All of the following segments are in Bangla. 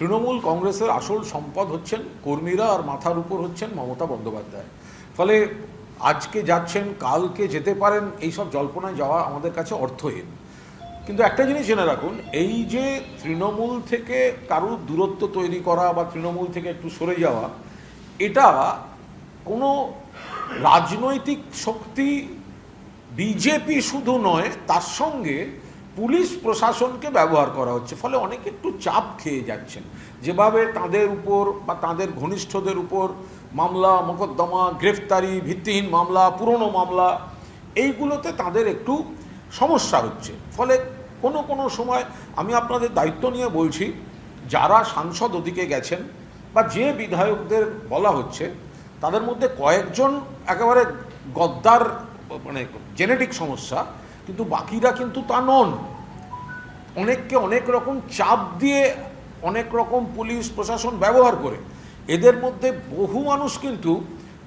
তৃণমূল কংগ্রেসের আসল সম্পদ হচ্ছেন কর্মীরা, আর মাথার উপর হচ্ছেন মমতা বন্দ্যোপাধ্যায়। ফলে আজকে যাচ্ছেন, কালকে যেতে পারেন, এইসব জল্পনায় যাওয়া আমাদের কাছে অর্থহীন। কিন্তু একটা জিনিস জেনে রাখুন, এই যে তৃণমূল থেকে কারুর দূরত্ব তৈরি করা বা তৃণমূল থেকে একটু সরে যাওয়া, এটা কোনো রাজনৈতিক শক্তি বিজেপি শুধু নয়, তার সঙ্গে পুলিশ প্রশাসনকে ব্যবহার করা হচ্ছে। ফলে অনেকে একটু চাপ খেয়ে যাচ্ছেন, যেভাবে তাদের উপর বা তাদের ঘনিষ্ঠদের উপর মামলা মোকদ্দমা, গ্রেফতারি, ভিত্তিহীন মামলা, পুরনো মামলা, এইগুলোতে তাদের একটু সমস্যা হচ্ছে। ফলে কোনো কোনো সময় আমি আপনাদের দায়িত্ব নিয়ে বলছি, যারা সাংসদ ওদিকে গেছেন বা যে বিধায়কদের বলা হচ্ছে, তাদের মধ্যে কয়েকজন একেবারে গদ্দার, মানে জেনেটিক সমস্যা, কিন্তু বাকিরা কিন্তু তা নন। অনেককে অনেক রকম চাপ দিয়ে অনেক রকম পুলিশ প্রশাসন ব্যবহার করে, এদের মধ্যে বহু মানুষ কিন্তু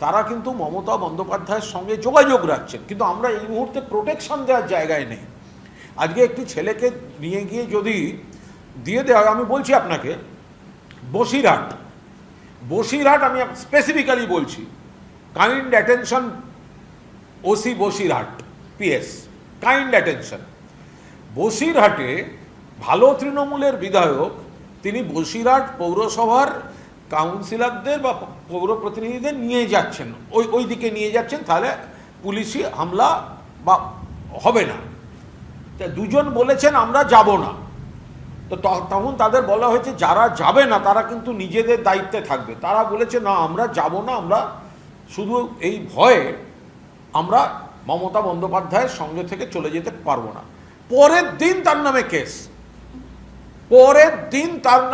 তারা কিন্তু মমতা বন্দ্যোপাধ্যায়ের সঙ্গে যোগাযোগ রাখছেন, কিন্তু আমরা এই মুহূর্তে প্রোটেকশন দেওয়ার জায়গায় নেই। আজকে একটি ছেলেকে নিয়ে গিয়ে যদি দিয়ে দেওয়া হয়, আমি বলছি আপনাকে, বসিরহাট আমি স্পেসিফিক্যালি বলছি, kind attention OC Basirhat PS, kind attention. বসিরহাটে ভালো তৃণমূলের বিধায়ক, তিনি বসিরহাট পৌরসভার কাউন্সিলরদের বা পৌর প্রতিনিধিদের নিয়ে যাচ্ছেন, ওই দিকে নিয়ে যাচ্ছেন, তাহলে পুলিশি হামলা বা হবে না। দুজন বলেছেন আমরা যাব না, তো তখন তাদের বলা হয়েছে যারা যাবে না তারা কিন্তু নিজেদের দায়িত্বে থাকবে। তারা বলেছে না, আমরা যাব না, আমরা শুধু এই ভয়ে আমরা মমতা বন্দ্যোপাধ্যায়ের সঙ্গে থেকে চলে যেতে পারবো না। পরের দিন তার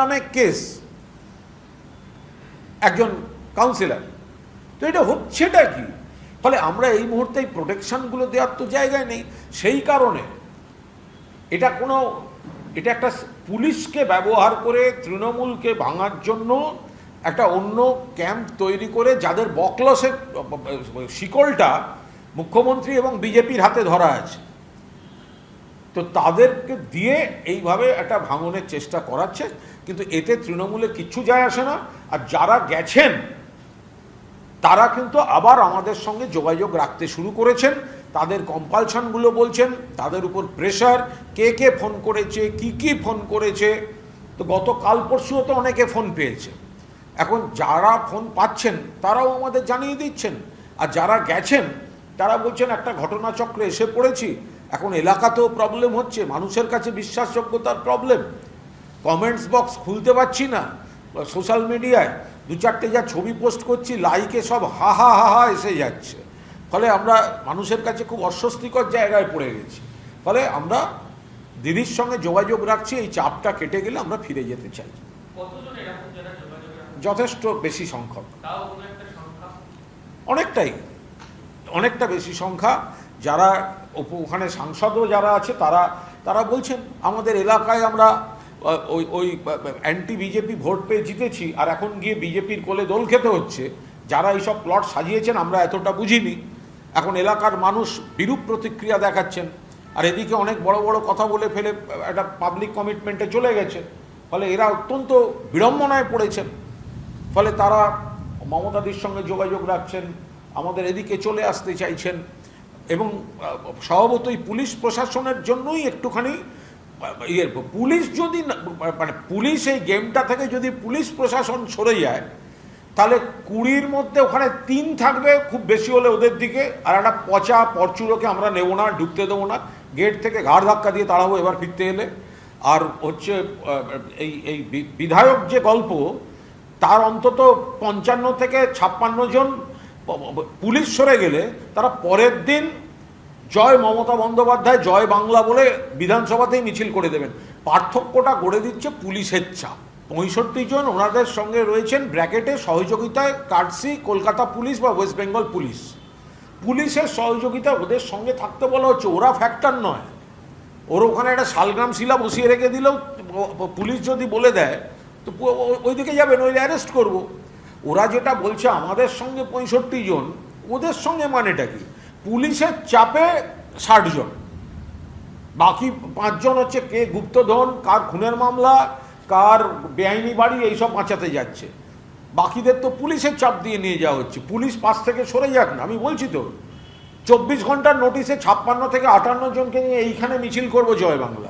নামে কেস একজন কাউন্সিলর। তো এটা হচ্ছেটা কি? ফলে আমরা এই মুহূর্তে এই প্রোটেকশনগুলো দেওয়ার তো জায়গায় নেই। সেই কারণে এটা একটা পুলিশকে ব্যবহার করে তৃণমূলকে ভাঙার জন্য একটা অন্য ক্যাম্প তৈরি করে, যাদের বকলসের শিকলটা মুখ্যমন্ত্রী এবং বিজেপির হাতে ধরা আছে, তো তাদেরকে দিয়ে এইভাবে একটা ভাঙনের চেষ্টা করাচ্ছে। কিন্তু এতে তৃণমূলে কিচ্ছু যায় আসে না। আর যারা গেছেন তারা কিন্তু আবার আমাদের সঙ্গে যোগাযোগ রাখতে শুরু করেছেন, তাদের কম্পালশনগুলো বলছেন, তাদের উপর প্রেশার, কে ফোন করেছে, কি ফোন করেছে। তো গতকাল পরশুও তো অনেকে ফোন পেয়েছে। এখন যারা ফোন পাচ্ছেন তারাও আমাদের জানিয়ে দিচ্ছেন, আর যারা গেছেন তারা বলছেন একটা ঘটনাচক্রে এসে পড়েছি, এখন এলাকাতেও প্রবলেম হচ্ছে, মানুষের কাছে বিশ্বাসযোগ্যতার প্রবলেম, কমেন্টস বক্স খুলতে পারছি না, সোশ্যাল মিডিয়ায় দু চারটে যা ছবি পোস্ট করছি লাইকে সব হা হা হা হা এসে যাচ্ছে। ফলে আমরা মানুষের কাছে খুব অস্বস্তিকর জায়গায় পড়ে গেছি। ফলে আমরা দিদির সঙ্গে যোগাযোগ রাখছি, এই চাপটা কেটে গেলে আমরা ফিরে যেতে চাই। যথেষ্ট বেশি সংখ্যক, অনেকটা বেশি সংখ্যা। যারা ওখানে সাংসদও যারা আছে তারা বলছেন আমাদের এলাকায় আমরা ওই অ্যান্টি বিজেপি ভোট পেয়ে জিতেছি, আর এখন গিয়ে বিজেপির কোলে দোল খেতে হচ্ছে। যারা এইসব প্লট সাজিয়েছেন আমরা এতটা বুঝিনি, এখন এলাকার মানুষ বিরূপ প্রতিক্রিয়া দেখাচ্ছেন, আর এদিকে অনেক বড় বড় কথা বলে ফেলে একটা পাবলিক কমিটমেন্টে চলে গেছে। ফলে এরা অত্যন্ত বিড়ম্বনায় পড়েছেন। ফলে তারা মমতাদির সঙ্গে যোগাযোগ রাখছেন, আমাদের এদিকে চলে আসতে চাইছেন, এবং স্বভাবতই পুলিশ প্রশাসনের জন্যই একটুখানি পুলিশ যদি মানে পুলিশ এই গেমটা থেকে যদি পুলিশ প্রশাসন সরে যায়, তাহলে 20-র মধ্যে ওখানে 3 থাকবে খুব বেশি হলে ওদের দিকে, আর একটা পচা পরচুলোকে আমরা নেব না, ঢুকতে দেবো না, গেট থেকে ঘাড় ধাক্কা দিয়ে তাড়াবো এবার ফিরতে এলে। আর হচ্ছে এই বিধায়ক যে গল্প, তার অন্তত 55 থেকে 56 জন পুলিশ সরে গেলে তারা পরের দিন জয় মমতা বন্দ্যোপাধ্যায়, জয় বাংলা বলে বিধানসভাতেই মিছিল করে দেবেন। পার্থক্যটা গড়ে দিচ্ছে পুলিশের চাপ। 65 জন ওনাদের সঙ্গে রয়েছেন ব্র্যাকেটে সহযোগিতায়, কার্সি কলকাতা পুলিশ বা ওয়েস্ট বেঙ্গল পুলিশ। পুলিশের সহযোগিতা ওদের সঙ্গে থাকতে বলা হচ্ছে, ওরা ফ্যাক্টর নয়। ওর ওখানে একটা শালগ্রাম শিলা বসিয়ে রেখে দিলেও পুলিশ যদি বলে দেয় তো ওইদিকে যাবে, নইলে অ্যারেস্ট করব। ওরা যেটা বলছে আমাদের সঙ্গে 65 জন, ওদের সঙ্গে মানেটা কি? পুলিশের চাপে 60 জন, বাকি 5 জন হচ্ছে কে গুপ্তধন, কার খুনের মামলা, কার বেআইনি বাড়ি এইসব বাঁচাতে যাচ্ছে, বাকিদের তো পুলিশের চাপ দিয়ে নিয়ে যাওয়া হচ্ছে। পুলিশ পাশ থেকে সরে যাক না, আমি বলছি তো 24 ঘন্টার নোটিশে 56 থেকে 58 জনকে নিয়ে এইখানে মিছিল করবো জয় বাংলা।